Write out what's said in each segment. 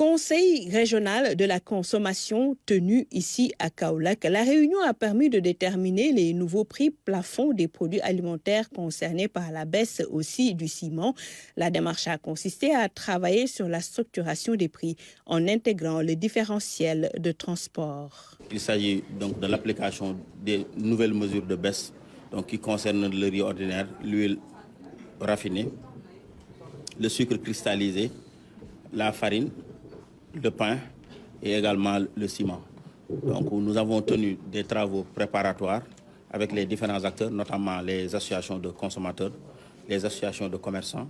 Conseil régional de la consommation tenu ici à Kaolack, la réunion a permis de déterminer les nouveaux prix plafonds des produits alimentaires concernés par la baisse aussi du ciment. La démarche a consisté à travailler sur la structuration des prix en intégrant le différentiel de transport. Il s'agit donc de l'application des nouvelles mesures de baisse qui concernent le riz ordinaire, l'huile raffinée, le sucre cristallisé, la farine, le pain et également le ciment. Donc nous avons tenu des travaux préparatoires avec les différents acteurs, notamment les associations de consommateurs, les associations de commerçants.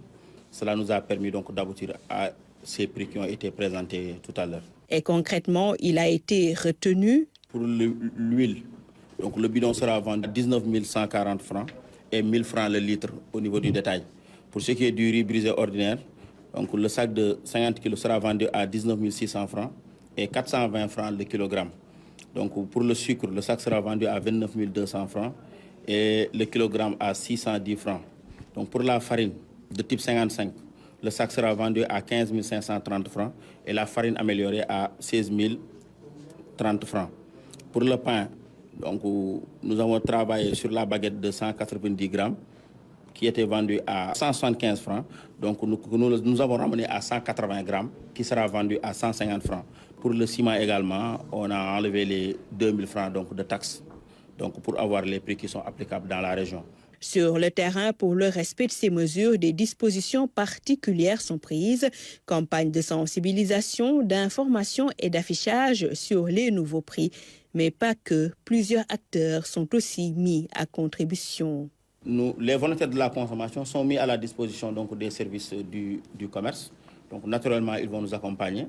Cela nous a permis donc d'aboutir à ces prix qui ont été présentés tout à l'heure. Et concrètement, il a été retenu. Pour l'huile, donc le bidon sera vendu à 19 140 francs et 1000 francs le litre au niveau du détail. Pour ce qui est du riz brisé ordinaire, donc le sac de 50 kg sera vendu à 19 600 francs et 420 francs le kilogramme. Donc pour le sucre, le sac sera vendu à 29 200 francs et le kilogramme à 610 francs. Donc pour la farine de type 55, le sac sera vendu à 15 530 francs et la farine améliorée à 16 030 francs. Pour le pain, donc nous avons travaillé sur la baguette de 190 grammes qui était vendue à 175 francs. Donc nous avons ramené à 180 grammes qui sera vendu à 150 francs. Pour le ciment également, on a enlevé les 2000 francs donc, de taxes pour avoir les prix qui sont applicables dans la région. Sur le terrain, pour le respect de ces mesures, des dispositions particulières sont prises. Campagne de sensibilisation, d'information et d'affichage sur les nouveaux prix. Mais pas que, plusieurs acteurs sont aussi mis à contribution. Les volontaires de la consommation sont mis à la disposition donc, des services du commerce. Donc naturellement, ils vont nous accompagner.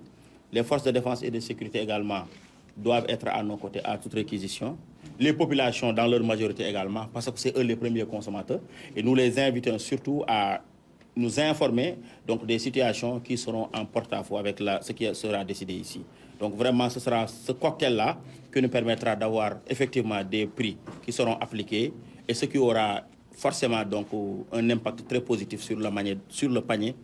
Les forces de défense et de sécurité également doivent être à nos côtés à toute réquisition. Les populations dans leur majorité également, parce que c'est eux les premiers consommateurs. Et nous les invitons surtout à nous informer donc, des situations qui seront en porte-à-faux avec ce qui sera décidé ici. Donc vraiment, ce sera ce cocktail-là qui nous permettra d'avoir effectivement des prix qui seront appliqués et ce qui aura forcément donc, un impact très positif sur le panier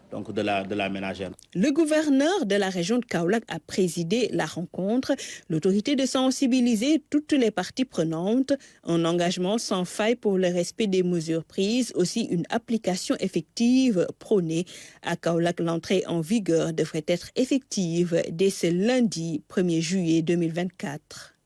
donc de la ménagère. Le gouverneur de la région de Kaolack a présidé la rencontre. L'autorité de sensibiliser toutes les parties prenantes, un engagement sans faille pour le respect des mesures prises, aussi une application effective prônée. À Kaolack, l'entrée en vigueur devrait être effective dès ce lundi 1er juillet 2024.